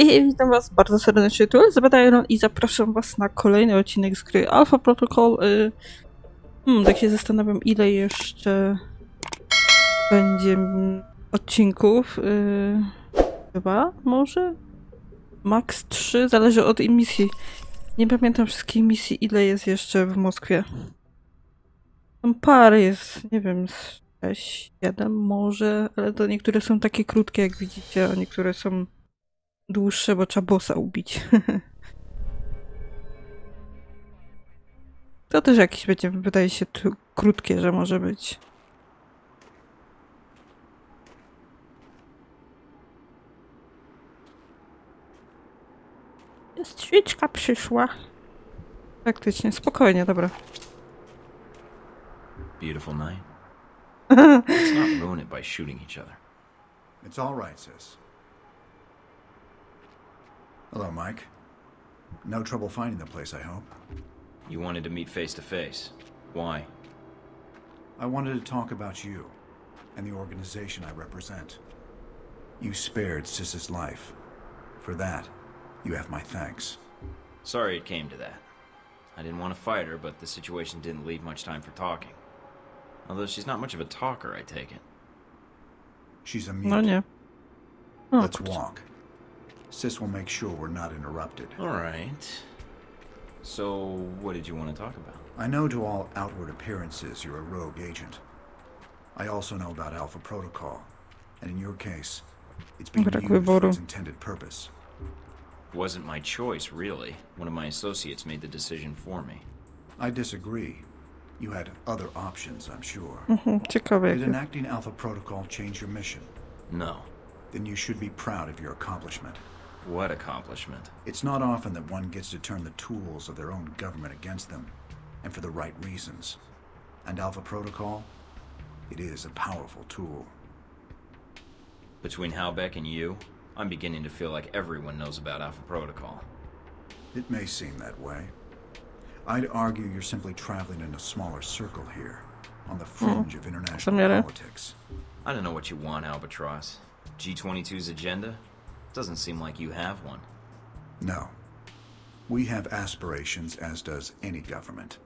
Witam was bardzo serdecznie, tu Zagrajmy i zapraszam was na kolejny odcinek z gry Alpha Protocol. Tak się zastanawiam, ile jeszcze będzie odcinków. Chyba, może? Max 3, zależy od misji. Nie pamiętam wszystkich misji, ile jest jeszcze w Moskwie. Tam parę jest, nie wiem, 6, 7 może, ale to niektóre są takie krótkie, jak widzicie, a niektóre są dłuższe, bo trzeba bossa ubić. To też jakieś będzie, wydaje się, krótkie, że może być. Strzyczka przyszła. Faktycznie, spokojnie, dobra. Beautiful night. Let's not ruin it by shooting each other. It's all right, sis. Hello, Mike. No trouble finding the place, I hope. You wanted to meet face to face. Why? I wanted to talk about you and the organization I represent. You spared Sis's life. For that, you have my thanks. Sorry it came to that. I didn't want to fight her, but the situation didn't leave much time for talking. Although she's not much of a talker, I take it. She's a mute. No nie. Let's walk. Sis will make sure we're not interrupted. All right. So, what did you want to talk about? I know to all outward appearances you're a rogue agent. I also know about Alpha Protocol, and in your case, it's being used for its intended purpose. It wasn't my choice, really. One of my associates made the decision for me. I disagree. You had other options, I'm sure. Ciekawe. Did enacting Alpha Protocol change your mission? No. Then you should be proud of your accomplishment. What accomplishment? It's not often that one gets to turn the tools of their own government against them, and for the right reasons. And Alpha Protocol? It is a powerful tool. Between Halbeck and you, I'm beginning to feel like everyone knows about Alpha Protocol. It may seem that way. I'd argue you're simply traveling in a smaller circle here, on the fringe of international politics. I don't know what you want, Albatross. G22's agenda? Doesn't seem like you have one. No. We have aspirations, as does any government.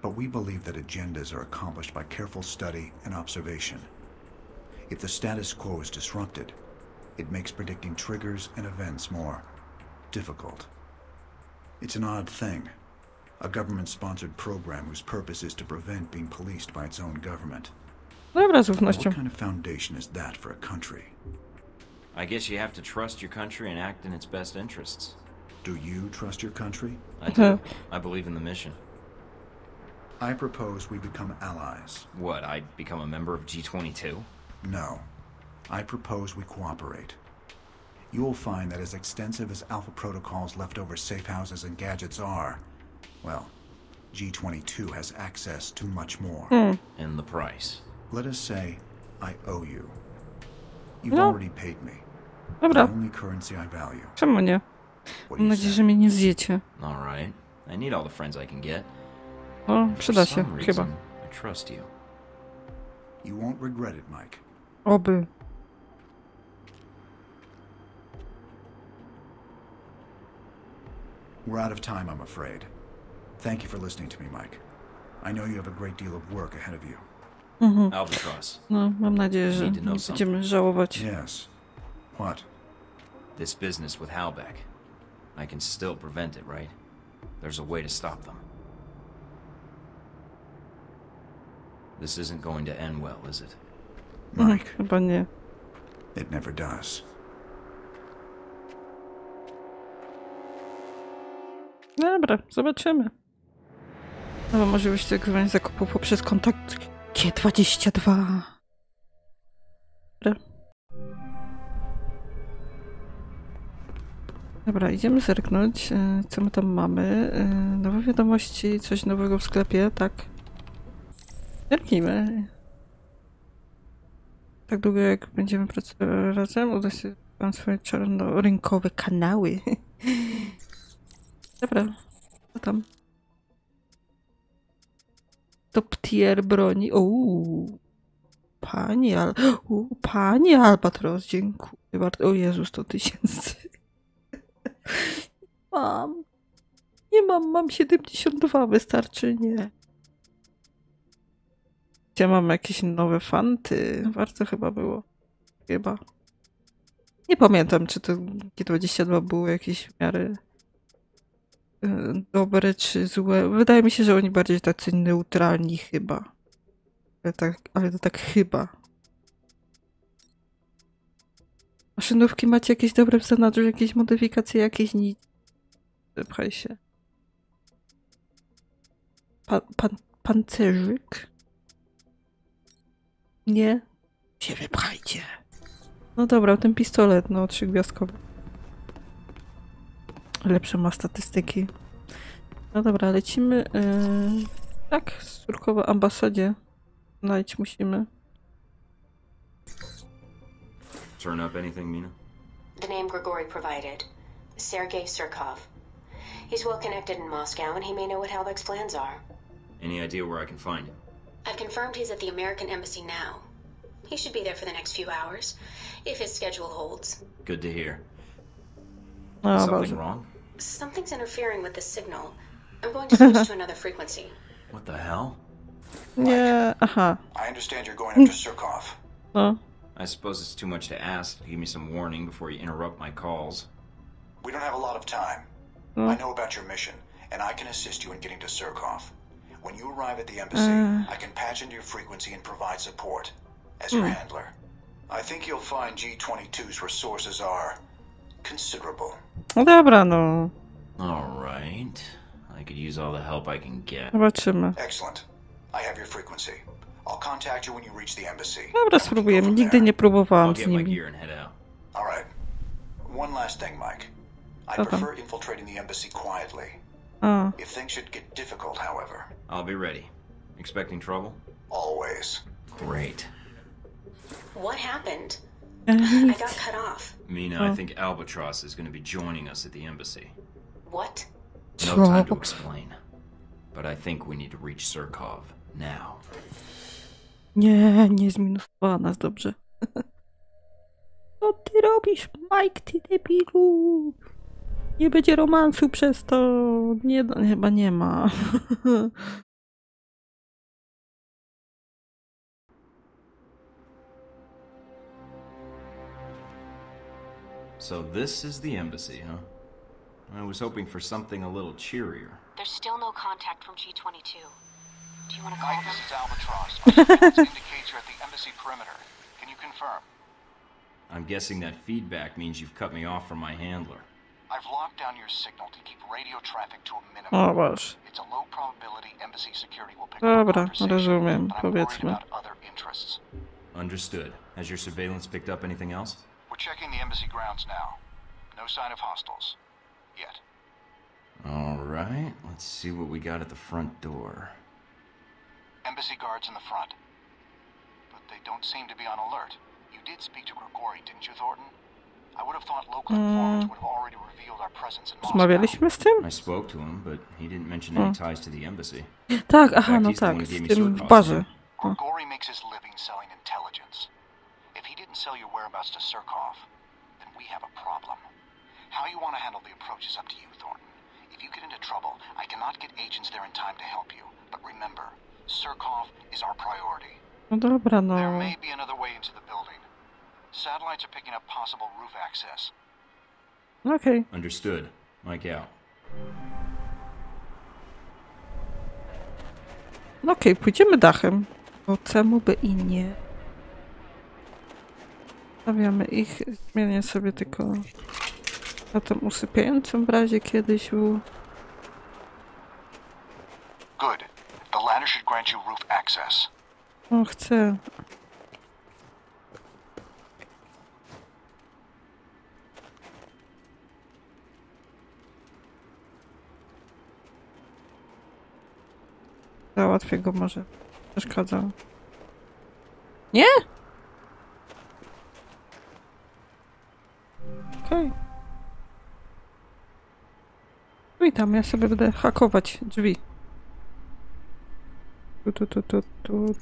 But we believe that agendas are accomplished by careful study and observation. If the status quo is disrupted, it makes predicting triggers and events more difficult. It's an odd thing. A government-sponsored program whose purpose is to prevent being policed by its own government. What kind of foundation is that for a country? I guess you have to trust your country and act in its best interests. Do you trust your country? I do. I believe in the mission. I propose we become allies. What, I become a member of G22? No. I propose we cooperate. You will find that as extensive as Alpha Protocol's leftover safe houses and gadgets are, well, G22 has access to much more. And the price? Let us say I owe you. You've already paid me. Dobra. The only currency I value. Czemu nie? Mam nadzieję, że mnie nie zjecie. All right. I need all the friends I can get. O, przyda się, chyba. I trust you. You won't regret it, Mike. Oby. We're out of time, I'm afraid. Thank you for listening to me, Mike. I know you have a great deal of work ahead of you. Albatross. No, mam nadzieję, że nie będziemy żałować. Yes. What? This business with Halbeck. I can still prevent it, right? There's a way to stop them. This isn't going to end well, is it? Mike. Chyba nie. It never does. Dobra, zobaczymy. Nowa możliwość wykonywania zakupu poprzez kontakt G22. Dobra, idziemy zerknąć, co my tam mamy. Nowe wiadomości, coś nowego w sklepie, tak. Zerknijmy. Tak długo jak będziemy pracować razem, uda się wam swoje czarnorynkowe kanały. Dobra, co tam? Top tier broni. Pani Albatros, dziękuję bardzo. O Jezu, 100 000. Mam. Nie mam, mam 72, wystarczy, nie. Gdzie mam jakieś nowe fanty? Warto chyba było. Chyba. Nie pamiętam, czy to G22 było jakieś w miarę dobre czy złe. Wydaje mi się, że oni bardziej tacy neutralni chyba. Ale to tak chyba. Maszynówki macie jakieś dobre w zanadrzu, jakieś modyfikacje, jakieś nic. Pchaj się. Pancerzyk? Nie? Się wypchajcie. No dobra, ten pistolet, no 3-gwiazdkowy. Lepsze ma statystyki. No dobra, lecimy. Tak, Surkowa ambasadzie. Znajdź musimy. Turn up anything, Mina? The name Grigori provided. Sergei Surkov. He's well connected in Moscow and he may know what Halbech's plans are. Any idea where I can find him? I've confirmed he's at the American Embassy now. He should be there for the next few hours, if his schedule holds. Good to hear. Oh, Something wrong? Something's interfering with the signal. I'm going to switch to another frequency. What the hell? Nie, aha. I understand you're going after Surkov. No. I suppose it's too much to ask to give me some warning before you interrupt my calls. We don't have a lot of time. I know about your mission, and I can assist you in getting to Surkov. When you arrive at the embassy, I can patch into your frequency and provide support as your handler. I think you'll find G22's resources are considerable. No dobra, no. All right. I could use all the help I can get. Zobaczymy. Excellent. I have your frequency. I'll contact you when you reach the embassy. Dobra, spróbujemy. Nigdy nie I'll próbowałam z get my nimi. gear and head out. All right. One last thing, Mike. I prefer infiltrating the embassy quietly. A. If things should get difficult, however. I'll be ready. Expecting trouble? Always. Great. What happened? I got cut off. Mina, I think Albatross is going to be joining us at the embassy. What? No time to explain. But I think we need to reach Surkov now. Nie, nie zminusowała nas dobrze. Co ty robisz, Mike, ty debilu? Nie będzie romansu przez to. Nie, chyba nie ma. So this is the embassy, huh? I was hoping for something a little cheerier. There's still no contact from G22. Do you want to call Mike, them? this is Albatross. Our surveillance indicates you're at the embassy perimeter. Can you confirm? I'm guessing that feedback means you've cut me off from my handler. I've locked down your signal to keep radio traffic to a minimum. O Boże. It's a low probability embassy security will pick up Dobra, a conversation, rozumiem, but I'm worried powiedzmy. about other interests. Understood. Has your surveillance picked up anything else? We're checking the embassy grounds now. No sign of hostiles. Yet. All right. Let's see what we got at the front door. Embassy guards in the front. But they don't seem to be on alert. You did speak to Grigori, didn't you, Thornton? I would have thought local informants would have already revealed our presence in Moscow. Rozmawialiśmy z tym? I spoke to him, but he didn't mention any ties to the embassy. Tak, aha, no tak, z tym w barze. Grigori makes his living selling intelligence. If he didn't sell your whereabouts to Surkov, then we have a problem. How you want to handle the approach is up to you, Thornton. If you get into trouble, I cannot get agents there in time to help you. But remember, Surkov is our priority. No dobra, no. There may be another way into the building. Satellites are picking up possible roof access. Okej. Understood. Mike out. No okej, pójdziemy dachem. Bo czemu by i nie? Stawiamy ich. Zmienię sobie tylko na tą usypiającą w razie kiedyś był. Good. The ladder should grant you roof access. O, chcę. Załatwię go może. Przeszkadzał. Nie? Okej. Witam, ja sobie będę hakować drzwi. Tu.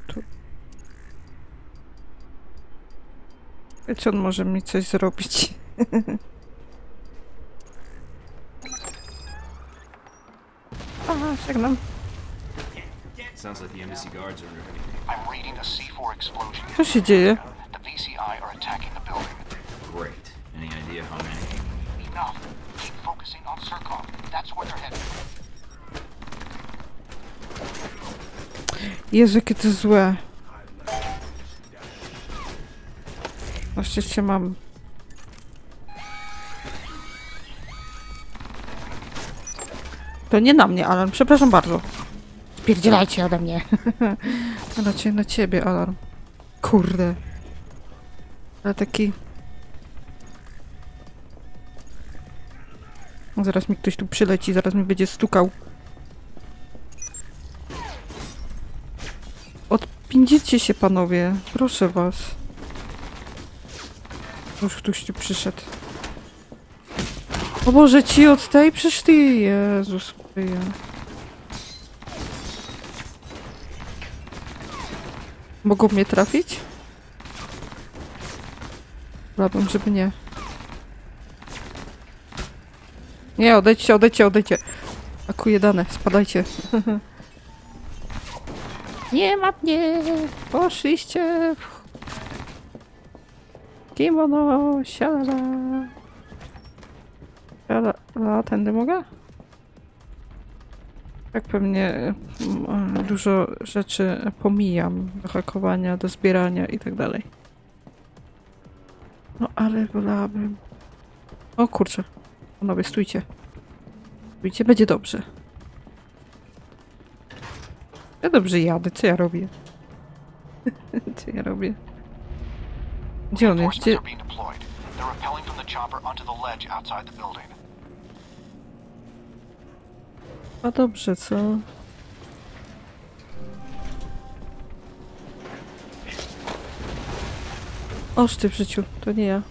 Wiecie, on może mi coś zrobić. Żegnam. Sounds like the embassy guards are under. I'm reading a C4 explosion. Co się dzieje? The VCI are attacking the building. Great. Any idea how many? Enough. Keep focusing on Surkowa. That's where they're headed. Jezu, jakie to złe. Na szczęście mam. To nie na mnie, alarm. Przepraszam bardzo. Spierdzielajcie ode mnie. Raczej na ciebie, alarm. Kurde. Ale taki... Zaraz mi ktoś tu przyleci, zaraz mi będzie stukał. Odpędzicie się, panowie. Proszę was. Już ktoś tu przyszedł. O Boże, ci od tej? Przecież ty, Jezus Maria. Mogą mnie trafić? Wolałabym, żeby nie. Nie, odejdźcie, odejdźcie, odejdźcie. Akuje dane, spadajcie. Nie ma mnie! Poszliście! Kimono, sialala. Sialala, tędy mogę? Tak pewnie dużo rzeczy pomijam. Do hakowania, do zbierania i tak dalej. No ale wolałabym... O kurczę. Panowie, stójcie. Stójcie, będzie dobrze. Ja dobrze jadę, co ja robię? Co ja robię? Gdzie on jest? Gdzie... A dobrze, co? Oż ty w życiu, to nie ja.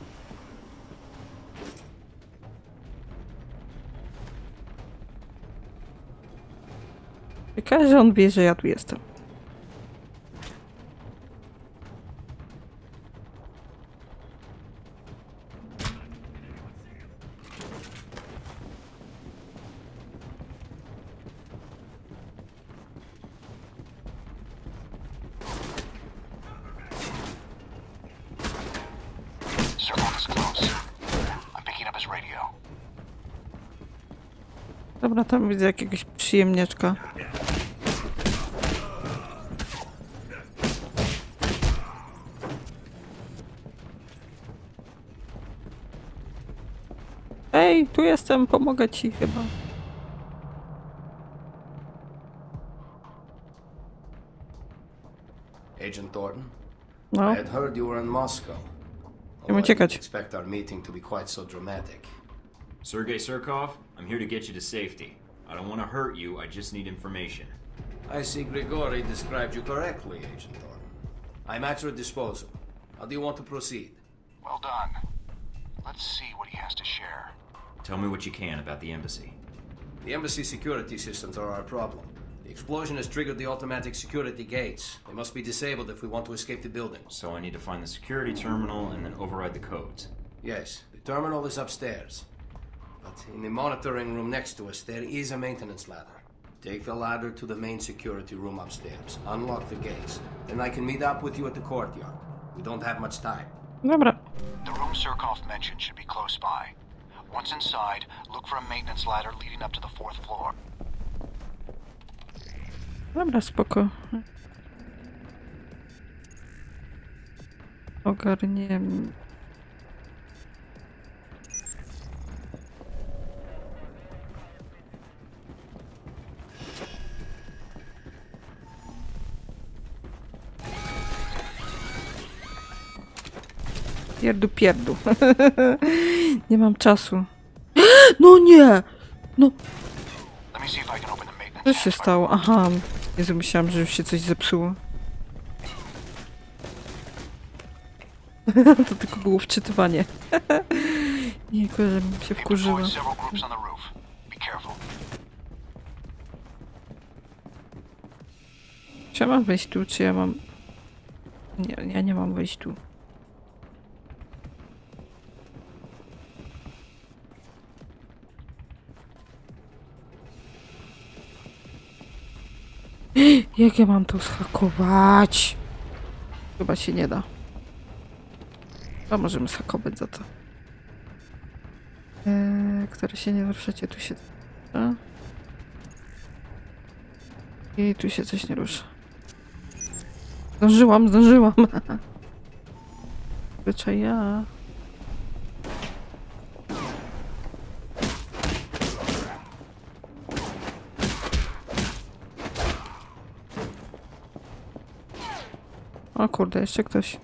Ciekawe, że on wie, że ja tu jestem. Dobra, tam widzę jakiegoś przyjemniaczka. Ej, tu jestem, pomogę ci chyba. Agent Thornton? No. I had heard you were in Moscow. Chcemy I uciekać. didn't expect our meeting to be quite so dramatic. Sergei Surkov, I'm here to get you to safety. I don't want to hurt you, I just need information. I see Grigori described you correctly, Agent Thornton. I'm at your disposal. How do you want to proceed? Well done. Let's see what he has to share. Tell me what you can about the embassy. The embassy security systems are our problem. The explosion has triggered the automatic security gates. They must be disabled if we want to escape the building. So I need to find the security terminal and then override the codes. Yes, the terminal is upstairs. But in the monitoring room next to us, there is a maintenance ladder. Take the ladder to the main security room upstairs. Unlock the gates. Then I can meet up with you at the courtyard. We don't have much time. Dobra. The room Surkov mentioned should be close by. Once inside, look for a maintenance ladder leading up to the 4th floor. Dobra, spoko. Ogarniemy. Pierdu. Nie mam czasu. No nie! No, Let me see if I can open the maintenance co się hatch by stało? Aha. Jezu, myślałam, że już się coś zepsuło. To tylko było wczytywanie. Nie, że mi się wkurzyło. Deployed several groups on the roof. Be careful. Czy ja mam wejść tu, czy ja mam... Nie, ja nie mam wejść tu. Jak ja mam to zhakować? Chyba się nie da. A możemy zhakować za to. Które się nie ruszacie, tu się... I tu się coś nie rusza. Zdążyłam. Zwyczaj ja. O kurde, jeszcze ktoś.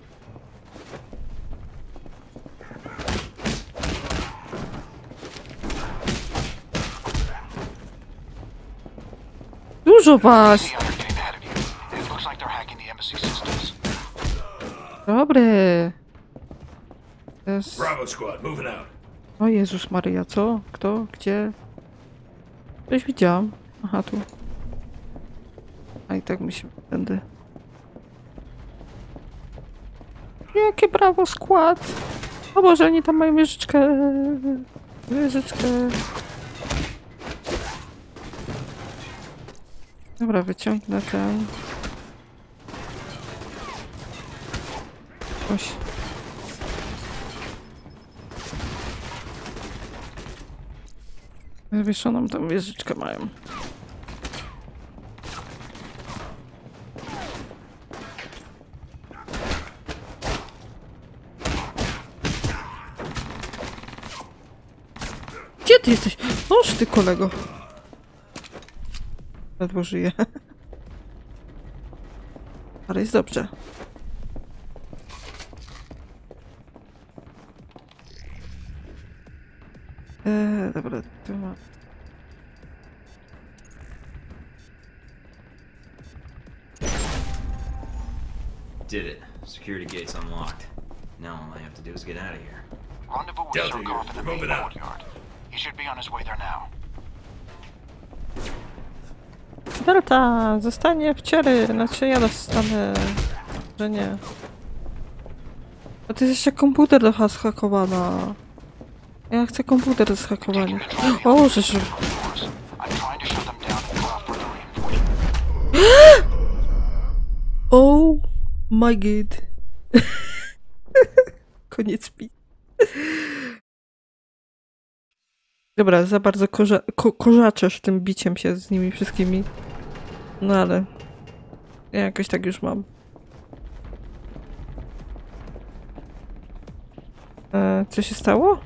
Dużo was! Dobry. Bravo squad, moving out. O Jezus Maryja, co? Kto? Gdzie? Coś widziałam. Aha, tu. A i tak mi się będę. Jakie brawo skład! O Boże, oni tam mają wieżyczkę. Dobra, wyciągnę ten. Oś. Zawieszoną tam wieżyczkę mają. Gdzie ty jesteś? Oż ty, kolego. Ledwo żyje. Ale jest dobrze. Dobra, tu ma... Did it. Security gate's unlocked. Now all I have to do is get out of here. Rendezvous with Delta Surkowa here. in the Move main it out. courtyard. He should be on his way there now. Delta zostanie w ciery. Znaczy ja dostanę... że nie. A to jest jeszcze komputer do zhakowana. Ja chcę komputer do zhakowania. O, że... I'm trying to shut them down and cut off further reinforcements. Oh my god. Koniec pi. Dobra, za bardzo korzaczesz tym biciem się z nimi wszystkimi. No ale... ja jakoś tak już mam. Co się stało?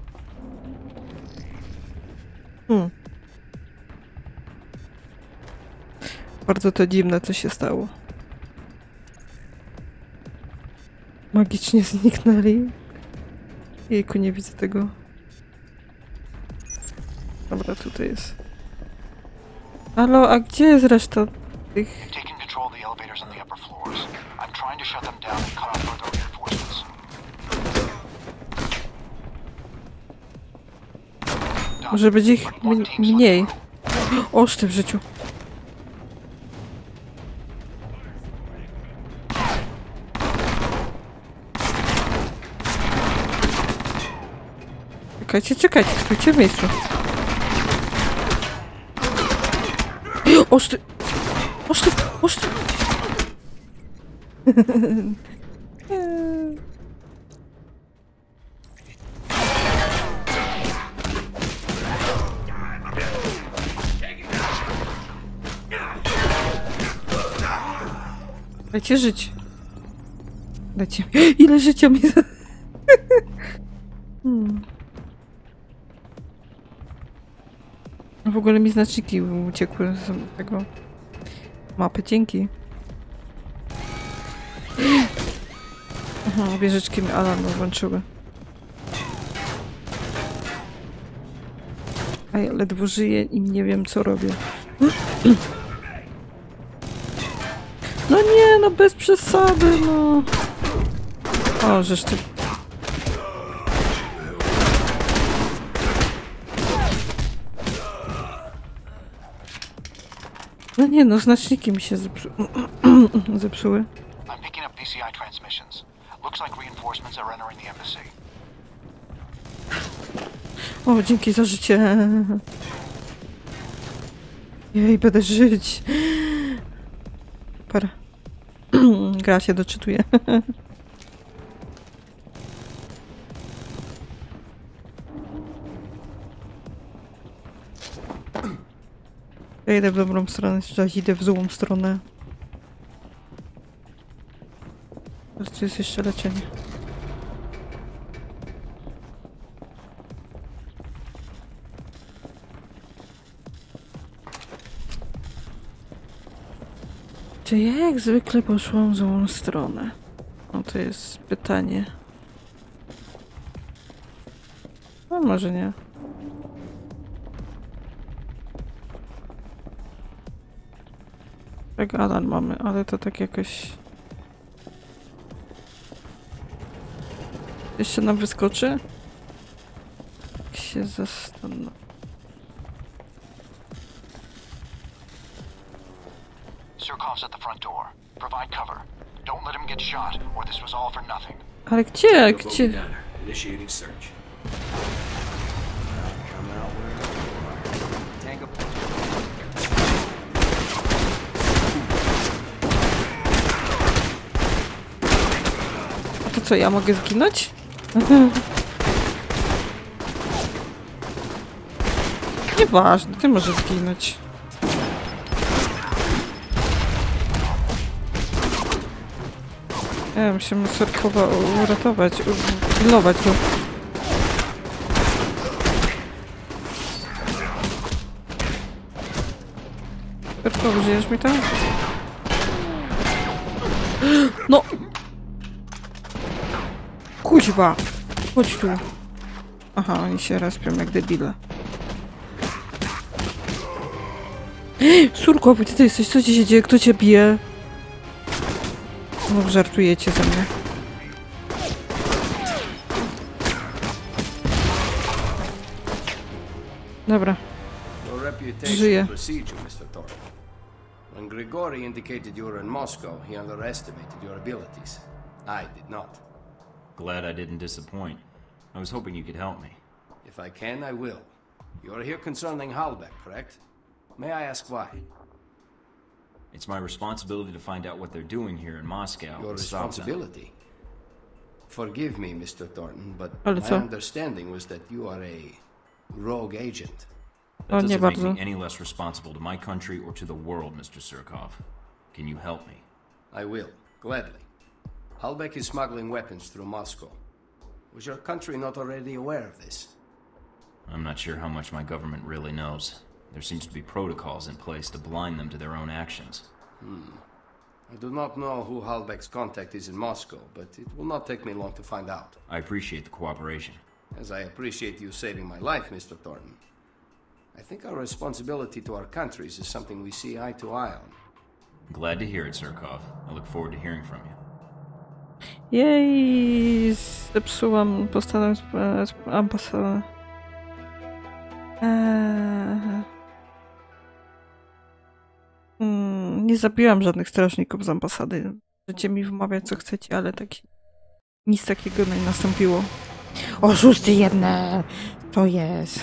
Bardzo to dziwne, co się stało. Magicznie zniknęli. Jejku, nie widzę tego. Dobra, tutaj jest. Halo, a gdzie jest reszta tych... Taking control of the elevators on the upper floors. I'm trying to shut them down and cut off further reinforcements. Może będzie ich mniej. Oż ty w życiu. Czekajcie, stójcie w miejscu. Oż ty! Dajcie żyć. Dajcie. Ile życia mi... W ogóle mi znaczniki uciekły z tego mapy. Dzięki. Aha, wieżyczki mi alarm włączyły. A ja ledwo żyję i nie wiem, co robię. No nie, no bez przesady, no. O, żeż ty... No nie, no znaczniki mi się zepsuły. I'm picking up PCI transmissions. Looks like reinforcements are entering the embassy. O, dzięki za życie. Jej, będę żyć. Gra się doczytuje. Ja idę w dobrą stronę, zaś idę w złą stronę. Teraz tu jest jeszcze leczenie. Czy ja jak zwykle poszłam w złą stronę? No to jest pytanie. No może nie. Tak alarm mamy, ale to tak jakoś... Jeszcze nam wyskoczy? Jak się zastanowię. Surkov's at the front door. Provide cover. Don't let him get shot, or this was all for nothing. Ale gdzie? Gdzie? Initiating search. Come out where Tango. To co, ja mogę zginąć? Nieważne, ty możesz zginąć. Nie, musimy Surkowa uratować, pilnować go. Surkowa, żyjesz mi tam? No! Kuźwa! Chodź tu. Aha, oni się respią jak debile. Surkowa, ty jesteś, co ci się dzieje? Kto cię bije? No, żartujecie ze mnie. Dobra. Żyję. When Grigori indicated you were in Moscow, he underestimated your abilities. I did not. Glad I didn't disappoint. I was hoping you could help me. If I can, I will. You are here concerning Halbech, correct? May I ask why? It's my responsibility to find out what they're doing here in Moscow. Your and stop them. responsibility? Forgive me, Mr. Thornton, but Ale my co? understanding was that you are a rogue agent. That nie doesn't make bardzo. me any less responsible to my country or to the world, Mr. Surkov. Can you help me? I will, gladly. Halbech is smuggling weapons through Moscow. Was your country not already aware of this? I'm not sure how much my government really knows. There seems to be protocols in place to blind them to their own actions. I do not know who Halbech's contact is in Moscow, but it will not take me long to find out. I appreciate the cooperation. As I appreciate you saving my life, Mr. Thornton. I think our responsibility to our countries is something we see eye to eye on. Glad to hear it, Surkov. I look forward to hearing from you. Jej, zepsułam postawę ambasadę. Nie zabiłam żadnych strażników z ambasady. Możecie mi wmawiać co chcecie, ale nic takiego nie nastąpiło. Oszusty jedne! To jest.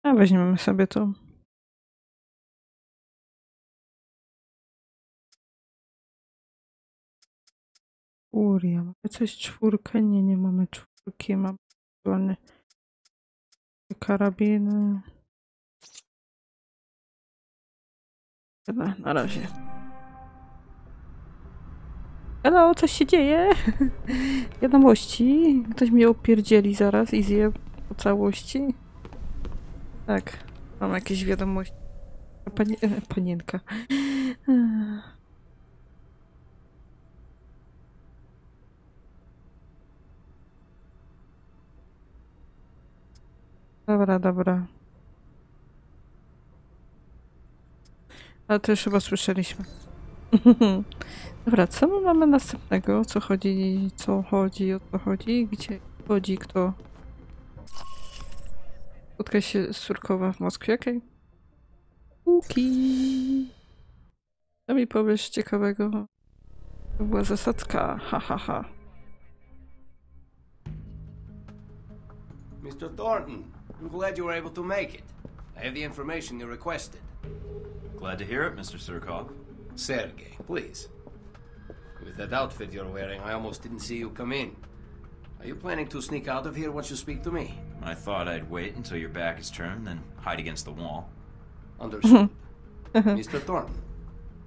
A weźmiemy sobie to. Kuria, mamy coś czwórkę? Nie, nie mamy czwórki. Mamy karabiny. Dobra, na razie. Hello, coś się dzieje? Wiadomości. Ktoś mnie opierdzieli zaraz i zje po całości. Tak, mam jakieś wiadomości. Panienka. Dobra, dobra. Ale to już chyba słyszeliśmy. Dobra, co my mamy następnego? Co chodzi, o co chodzi? Gdzie chodzi, kto? Spotkaj się z Surkowa w Moskwie, okej? Okay. Co mi powiesz ciekawego? To była zasadzka, ha ha ha. Mr. Thornton, I'm glad you were able to make it. I have the information you requested. Glad to hear it, Mr. Surkowa. Sergei, please. With that outfit you're wearing, I almost didn't see you come in. Are you planning to sneak out of here once you speak to me? I thought I'd wait until your back is turned, then hide against the wall. Understood. Mr. Thornton.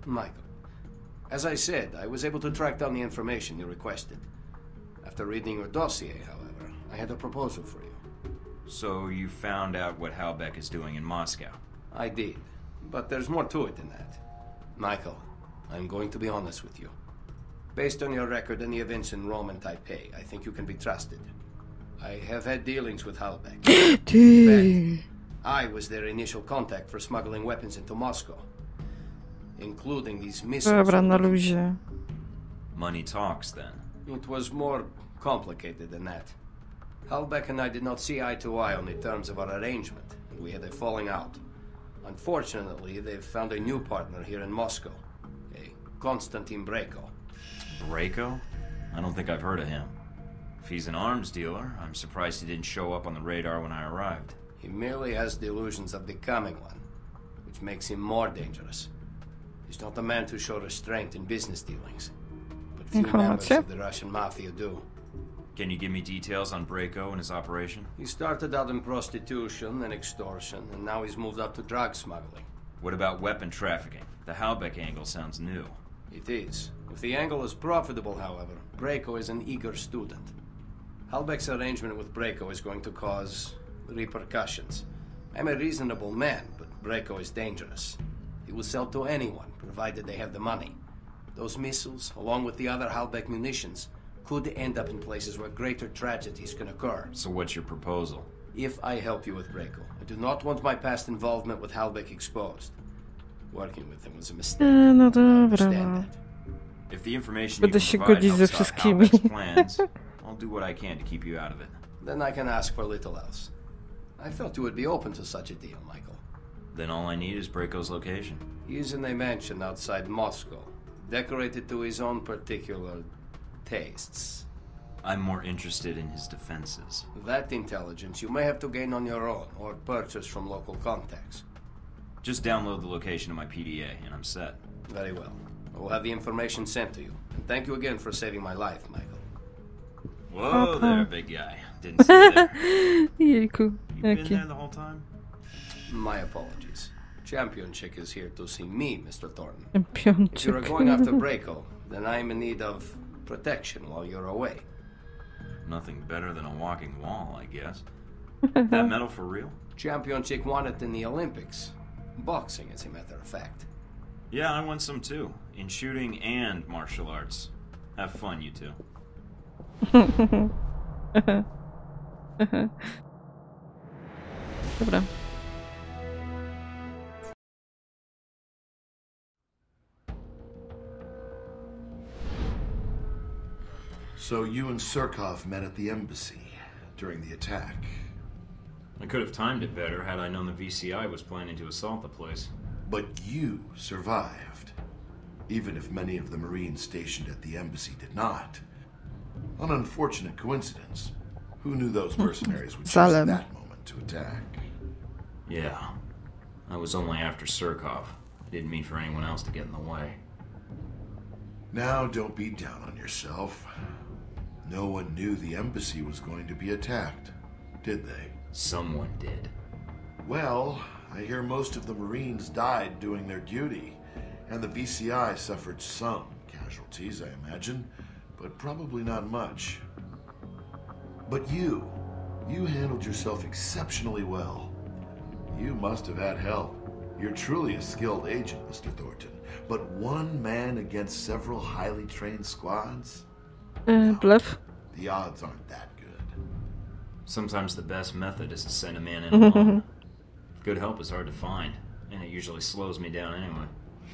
Michael. As I said, I was able to track down the information you requested. After reading your dossier, however, I had a proposal for you. So you found out what Halbeck is doing in Moscow? I did, but there's more to it than that. Michael, I'm going to be honest with you. Based on your record and the events in Rome and Taipei, I think you can be trusted. I have had dealings with Halbeck. In fact, I was their initial contact for smuggling weapons into Moscow, including these missiles. Dobra, na luzie. Money talks, then. It was more complicated than that. Halbeck and I did not see eye to eye on the terms of our arrangement, and we had a falling out. Unfortunately, they've found a new partner here in Moscow, a Konstantin Breko. Breko? I don't think I've heard of him. If he's an arms dealer, I'm surprised he didn't show up on the radar when I arrived. He merely has delusions of becoming one, which makes him more dangerous. He's not the man to show restraint in business dealings, but few members of the Russian mafia do. Can you give me details on Breko and his operation? He started out in prostitution and extortion, and now he's moved up to drug smuggling. What about weapon trafficking? The Halbeck angle sounds new. It is. If the angle is profitable, however, Breko is an eager student. Halbeck's arrangement with Breko is going to cause repercussions. I'm a reasonable man, but Breko is dangerous. He will sell to anyone, provided they have the money. Those missiles, along with the other Halbeck munitions, could end up in places where greater tragedies can occur. So what's your proposal? If I help you with Breko, I do not want my past involvement with Halbeck exposed. Working with him was a mistake. No I dobra. understand that. If the information Będę you się can provide godzić ze helps out wszystkimi. Halbeck's plans, I'll do what I can to keep you out of it. Then I can ask for little else. I felt you would be open to such a deal, Michael. Then all I need is Breko's location. He is in a mansion outside Moscow, decorated to his own particular tastes. I'm more interested in his defenses. That intelligence you may have to gain on your own, or purchase from local contacts. Just download the location of my PDA, and I'm set. Very well. I will have the information sent to you. And thank you again for saving my life, Michael. Whoa there, big guy. Didn't see you there. Jejku, You been jaki. there the whole time? My apologies. Champion Chick is here to see me, Mr. Thornton. If you are Piączyk. going after Breko, then I am in need of protection while you're away. Nothing better than a walking wall, I guess. That medal for real? Champion Chick won it in the Olympics. Boxing, as a matter of fact. Yeah, I won some too. In shooting and martial arts. Have fun, you two. Dobra. So you and Surkov met at the embassy during the attack. I could have timed it better had I known the VCI was planning to assault the place. But you survived, even if many of the Marines stationed at the embassy did not. An unfortunate coincidence. Who knew those mercenaries would choose Salem. that moment to attack? Yeah. I was only after Surkov. I didn't mean for anyone else to get in the way. Now don't be down on yourself. No one knew the embassy was going to be attacked, did they? Someone did. Well, I hear most of the Marines died doing their duty, and the VCI suffered some casualties, I imagine, but probably not much. But you handled yourself exceptionally well. You must have had help. You're truly a skilled agent, Mr. Thornton. But one man against several highly trained squads? Blef. The odds aren't that good. Sometimes the best method is to send a man in alone. Good help is hard to find, and it usually slows me down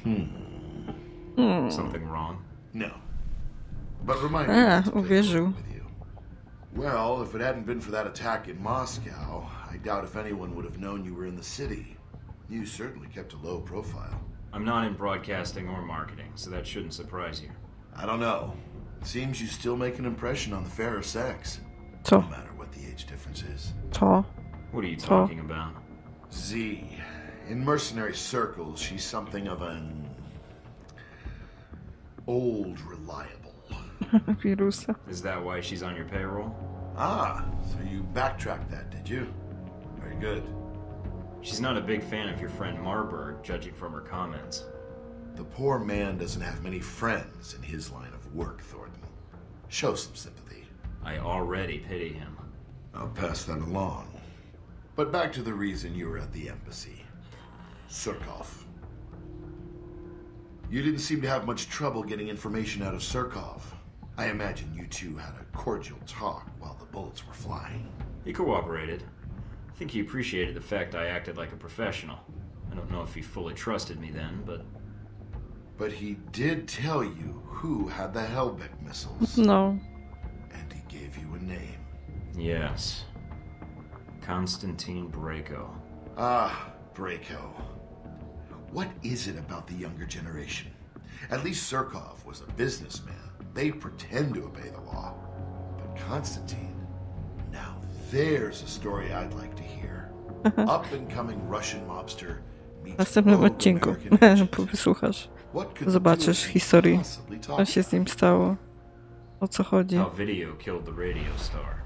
anyway. Something wrong? No. But remind me not to play uwierzył. with you. Well, if it hadn't been for that attack in Moscow, I doubt if anyone would have known you were in the city. You certainly kept a low profile. I'm not in broadcasting or marketing, so that shouldn't surprise you. I don't know. Seems you still make an impression on the fairer sex. Co? No matter what the age difference is. Co? What are you talking about? Z. In mercenary circles, she's something of an old reliable. Wirusa. Is that why she's on your payroll? Ah, so you backtracked that, did you? Very good. She's not a big fan of your friend Marburg, judging from her comments. The poor man doesn't have many friends in his line of work, Thornton. Show some sympathy. I already pity him. I'll pass that along. But back to the reason you were at the embassy. Surkov. You didn't seem to have much trouble getting information out of Surkov. I imagine you two had a cordial talk while the bullets were flying. He cooperated. I think he appreciated the fact I acted like a professional. I don't know if he fully trusted me then, but... But he did tell you who had the Hellbeck missiles. No. And he gave you a name. Yes. Konstantin Brayko. Ah, Brayko. What is it about the younger generation? At least Surkov was a businessman. They pretend to obey the law. But Konstantin, now there's a story I'd like to hear. Up-and-coming Russian mobster W następnym odcinku wysłuchasz. Zobaczysz historii, co się z nim stało. O co chodzi. How video killed the radio star.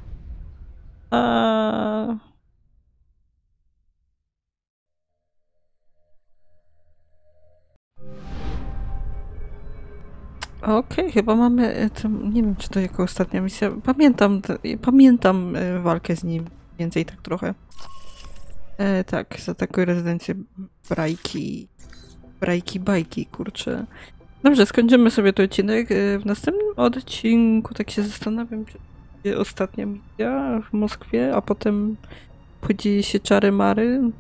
Okej, chyba mamy... nie wiem, czy to jako ostatnia misja. Pamiętam walkę z nim. Więcej tak trochę. Tak, za taką rezydencję bajki, kurczę. Dobrze, skończymy sobie ten odcinek. W następnym odcinku tak się zastanawiam, czy będzie ostatnia misja w Moskwie, a potem podzieje się czary-mary.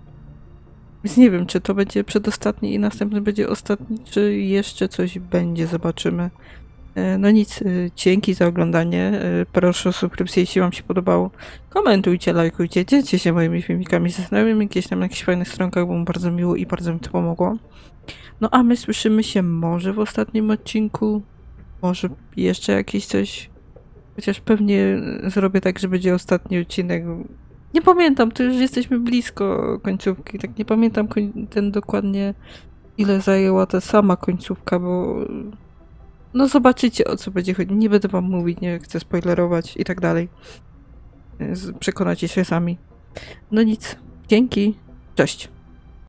Więc nie wiem, czy to będzie przedostatni i następny będzie ostatni, czy jeszcze coś będzie, zobaczymy. No nic, dzięki za oglądanie. Proszę o subskrypcję, jeśli wam się podobało. Komentujcie, lajkujcie, dzielcie się moimi filmikami ze znajomymi, gdzieś tam na jakichś fajnych stronkach, bo mi bardzo miło i bardzo mi to pomogło. No a my słyszymy się może w ostatnim odcinku, może jeszcze jakieś coś. Chociaż pewnie zrobię tak, że będzie ostatni odcinek. Nie pamiętam, to już jesteśmy blisko końcówki, tak nie pamiętam dokładnie, ile zajęła ta sama końcówka, bo... No zobaczycie, o co będzie chodzić. Nie będę wam mówić, nie chcę spoilerować i tak dalej. Przekonacie się sami. No nic. Dzięki. Cześć.